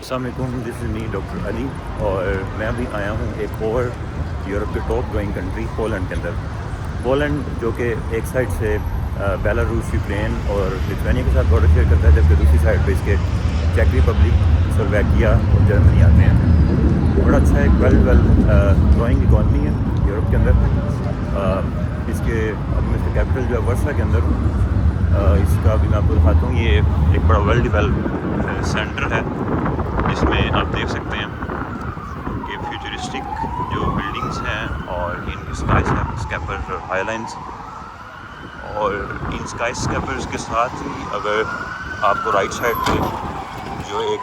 السلام علیکم، دس از می ڈاکٹر علی، اور میں ابھی آیا ہوں ایک اور یورپ کے ٹاپ گوئنگ کنٹری پولینڈ کے اندر. پولینڈ جو کہ ایک سائڈ سے بیلاروس، یوکرین اور لتھوینیا کے ساتھ بارڈر شیئر کرتا ہے، جبکہ دوسری سائڈ پہ اس کے چیک ریپبلک، سلوواکیہ اور جرمنی آتے ہیں. بڑا اچھا ایک ویل گروئنگ اکانومی ہے یورپ کے اندر. اس کے ابھی میں اس کا کیپٹل جو ہے ورسا کے اندر اس کا بھی میں آپ کو دکھاتا ہوں. یہ ایک بڑا ویل ڈیولپڈ سینٹر ہے جس میں آپ دیکھ سکتے ہیں کہ فیوچرسٹک جو بلڈنگز ہیں اور ان اسکائی اسکیپر ہائی لائنس، اور ان اسکائی اسکیپرز کے ساتھ ہی اگر آپ کو رائٹ سائڈ پہ جو ایک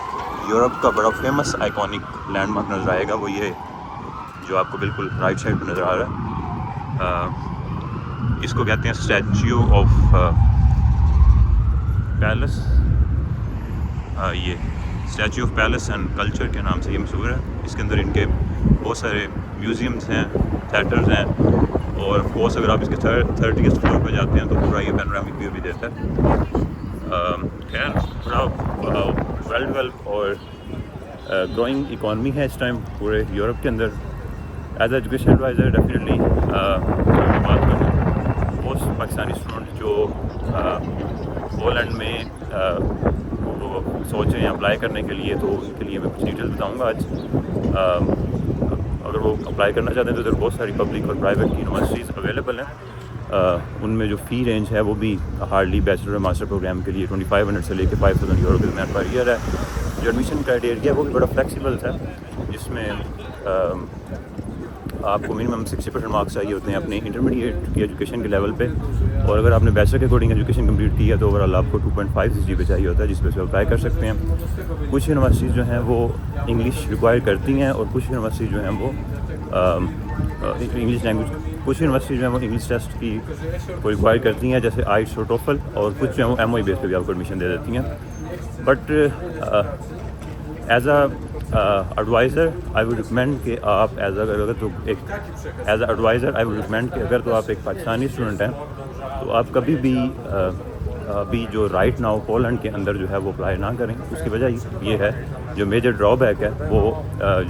یورپ کا بڑا فیمس آئیکونک لینڈ مارک نظر آئے گا، وہ یہ جو آپ کو بالکل رائٹ سائڈ پہ نظر آ رہا ہے. اس کو کہتے ہیں اسٹیچو آف پیلس. یہ statue of palace and culture کے نام سے یہ مشہور ہے. اس کے اندر ان کے بہت سارے میوزیمس ہیں، تھیٹرز ہیں، اور کوس اگر آپ اس کے 30th فلور پہ جاتے ہیں تو پورا یہ پینورامک ویو بھی دیتا ہے. خیر، بڑا ویل ڈیولپ اور گروئنگ اکانومی ہے اس ٹائم پورے یورپ کے اندر. ایز ایجوکیشن ایڈوائزر ڈیفینیٹلی بات کروں، موسٹ پاکستانی اسٹوڈنٹ جو پولینڈ میں وہ سوچیں اپلائی کرنے کے لیے، تو ان کے لیے میں کچھ ڈیٹیل بتاؤں گا آج. اگر وہ اپلائی کرنا چاہتے ہیں تو ادھر بہت ساری پبلک اور پرائیویٹ یونیورسٹیز اویلیبل ہیں. ان میں جو فی رینج ہے وہ بھی ہارڈلی بیچلر اور ماسٹر پروگرام کے لیے 2500 سے لے کے 5000 یورو کے درمیان پر ایئر ہے. جو ایڈمیشن کرائٹیریا وہ بھی بڑا فلیکسیبل ہے، جس میں آپ کو منیمم 60% مارکس چاہیے ہوتے ہیں اپنے انٹرمیڈیٹ کی ایجوکیشن کے لیول پہ، اور اگر آپ نے بیچلر کے اکارڈنگ ایجوکیشن کمپلیٹ کی ہے تو اوور آل آپ کو 2.5 جی پہ چاہیے ہوتا ہے، جس پہ سے اپلائی کر سکتے ہیں. کچھ یونیورسٹیز جو ہیں وہ انگلش ریکوائر کرتی ہیں، اور کچھ یونیورسٹیز جو ہیں وہ انگلش لینگویج، کچھ یونیورسٹیز جو ہیں وہ انگلش ٹیسٹ کی کو ریکوائر کرتی ہیں، جیسے آئٹس اور ٹوفل، اور کچھ جو ہیں وہ ایم او ای بیس پہ بھی آپ کو ایڈمیشن دے دیتی ہیں. But as a advisor I would recommend کہ آپ as a advisor I would recommend کہ اگر تو آپ ایک پاکستانی اسٹوڈنٹ ہیں تو آپ کبھی بھی ابھی جو رائٹ ناؤ پولینڈ کے اندر جو ہے وہ اپلائی نہ کریں. اس کی وجہ یہ ہے، جو میجر ڈرا بیک ہے وہ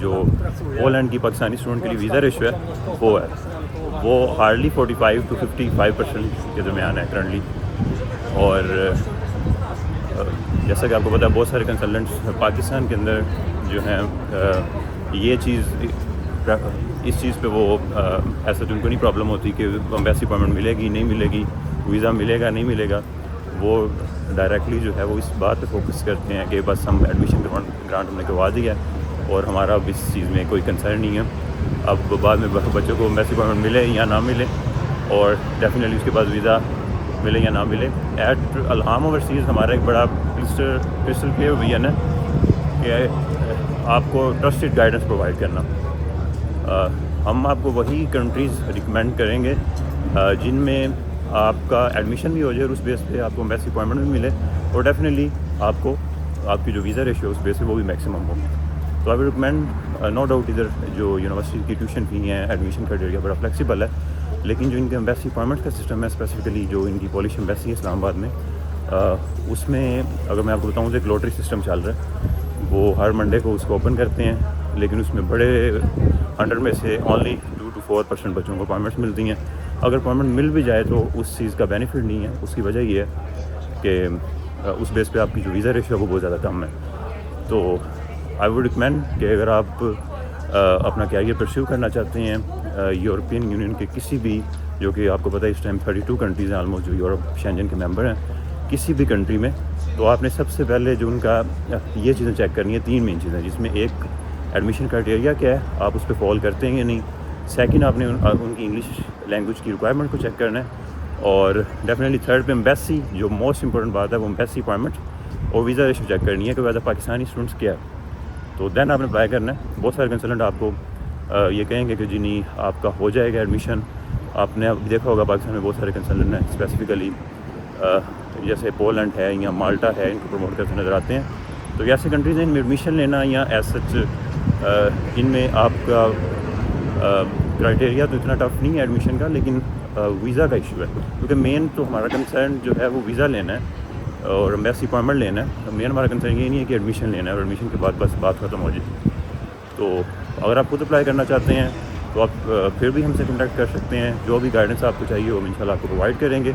جو پولینڈ کی پاکستانی اسٹوڈنٹ کے لیے ویزا ریشو ہے وہ ہے، وہ ہارڈلی 45 to 55% کے درمیان ہے کرنٹلی. اور جیسا کہ آپ کو پتہ ہے، بہت سارے کنسلٹنٹس پاکستان کے اندر جو ہیں یہ چیز، اس چیز پہ وہ ایسا تو ان کو نہیں پرابلم ہوتی کہ ایمبیسی اپائنٹمنٹ ملے گی نہیں ملے گی، ویزا ملے گا نہیں ملے گا. وہ ڈائریکٹلی جو ہے وہ اس بات پہ فوکس کرتے ہیں کہ بس ہم ایڈمیشن گرانٹ ہم نے کروا دیا ہے اور ہمارا اب اس چیز میں کوئی کنسرن نہیں ہے. اب بعد میں بچوں کو ایمبیسی اپائنٹمنٹ ملے یا نہ ملے، اور ڈیفینیٹلی اس کے بعد ویزا ملے یا نہ ملے. ایٹ الہام اوورسیز ہمارا ایک بڑا کرسٹل کلیئر ویژن ہے کہ آپ کو ٹرسٹڈ گائیڈنس پرووائڈ کرنا. ہم آپ کو وہی کنٹریز ریکمینڈ کریں گے جن میں آپ کا ایڈمیشن بھی ہو جائے اور اس بیس پہ آپ کو ایمبیسی اپوائنٹمنٹ بھی ملے، اور ڈیفینیٹلی آپ کو آپ کی جو ویزا ریشو ہے اس بیس پہ وہ بھی میکسیمم ہو. تو آئی وڈ ریکمینڈ، نو ڈاؤٹ ادھر جو یونیورسٹی کی ٹیوشن فی ہیں، ایڈمیشن کرائٹیریا بڑا فلیکسیبل ہے، لیکن جو ان کے ایمبیسی اپوائنٹمنٹ کا سسٹم ہے، اسپیسیفکلی جو ان کی پولش ایمبیسی ہے اسلام آباد میں، اس میں اگر میں آپ کو بتاؤں تو ایک لوٹری سسٹم چل رہا ہے. وہ ہر منڈے کو اس کو اوپن کرتے ہیں، لیکن اس میں بڑے 100 میں سے اونلی 2 to 4% بچوں کو اپوائنٹمنٹس ملتی ہیں. اگر اپوائنٹمنٹ مل بھی جائے تو اس چیز کا بینیفٹ نہیں ہے. اس کی وجہ یہ ہے کہ اس بیس پہ آپ کی جو ویزا ریشو ہے وہ بہت زیادہ کم ہے. تو آئی وڈ ریکمینڈ کہ اگر آپ اپنا کیریئر پرسیو کرنا چاہتے ہیں یورپین یونین کے کسی بھی، جو کہ آپ کو پتہ ہے اس ٹائم 32 کنٹریز ہیں آلموسٹ جو یورپ شینجن کے ممبر ہیں، کسی بھی کنٹری میں، تو آپ نے سب سے پہلے جو ان کا یہ چیزیں چیک کرنی ہے. 3 مین چیزیں، جس میں ایک ایڈمیشن کرائٹیریا کیا ہے، آپ اس پہ فال کرتے ہیں یا نہیں. سیکنڈ، آپ نے ان کی انگلش لینگویج کی ریکوائرمنٹ کو چیک کرنا ہے. اور ڈیفینیٹلی تھرڈ پہ ایمبیسی، جو موسٹ امپورٹنٹ بات ہے وہ ایمبیسی اپوائنٹمنٹ اور ویزا ریشو چیک کرنی ہے کہ ویسا پاکستانی اسٹوڈنٹس کیا ہے. تو دین آپ نے اپلائی کرنا ہے. بہت سارے کنسلٹنٹ آپ کو یہ کہیں گے کہ جی نہیں آپ کا ہو جائے گا ایڈمیشن. آپ نے دیکھا ہوگا پاکستان میں بہت سارے کنسلٹنٹ ہیں اسپیسیفکلی جیسے پولینڈ ہے یا مالٹا ہے، ان کو پروموٹ کرتے نظر آتے ہیں. تو ایسے کنٹریز ہیں ان میں ایڈمیشن لینا یا ایز سچ ان میں آپ کا کرائٹیریا تو اتنا ٹف نہیں ہے ایڈمیشن کا، لیکن ویزا کا ایشو ہے، کیونکہ مین تو ہمارا کنسرن جو ہے وہ ویزا لینا ہے. اور ایمبیسی اپائنٹمنٹ لینا ہے. مین ہمارا کنسرن یہ نہیں ہے کہ ایڈمیشن لینا ہے اور ایڈمیشن کے بعد بس بات ختم ہو جائے. تو اگر آپ خود اپلائی کرنا چاہتے ہیں تو آپ پھر بھی ہم سے کنٹیکٹ کر سکتے ہیں. جو بھی گائیڈنس آپ کو چاہیے وہ انشاءاللہ آپ کو پرووائڈ کریں گے.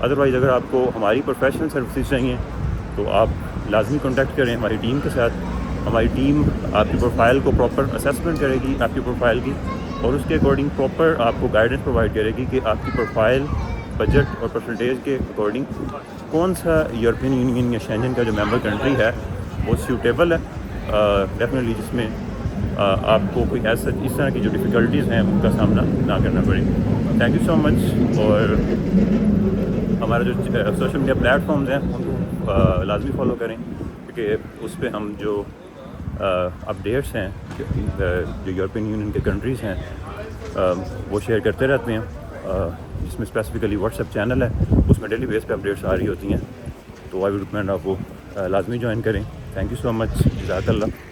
ادروائز اگر آپ کو ہماری پروفیشنل سروسز چاہیے تو آپ لازمی کنٹیکٹ کریں ہماری ٹیم کے ساتھ. ہماری ٹیم آپ کی پروفائل کو پراپر اسیسمنٹ کرے گی آپ کی پروفائل کی, اور اس کے اکارڈنگ پراپر آپ کو گائیڈنس پرووائڈ کرے گی کہ آپ کی پروفائل, بجٹ اور پرسنٹیج کے اکارڈنگ کون سا یورپین یونین یا شینجن کا جو ممبر کنٹری ہے وہ سیوٹیبل ہے ڈیفینیٹلی, جس میں آپ کو کوئی ایسا اس طرح کی جو ڈیفیکلٹیز ہیں ان کا سامنا نہ کرنا پڑے. تھینک یو سو مچ. اور ہمارا جو سوشل میڈیا پلیٹ فارمز ہیں ان کو لازمی فالو کریں, کیونکہ اس پہ ہم جو اپڈیٹس ہیں جو یورپین یونین کے کنٹریز ہیں وہ شیئر کرتے رہتے ہیں, جس میں اسپیسیفکلی واٹس ایپ چینل ہے, اس میں ڈیلی بیس پہ اپڈیٹس آ رہی ہوتی ہیں. تو آئی وڈ ریکمینڈ آپ وہ لازمی جوائن کریں. تھینک یو سو مچ. جزاک اللہ.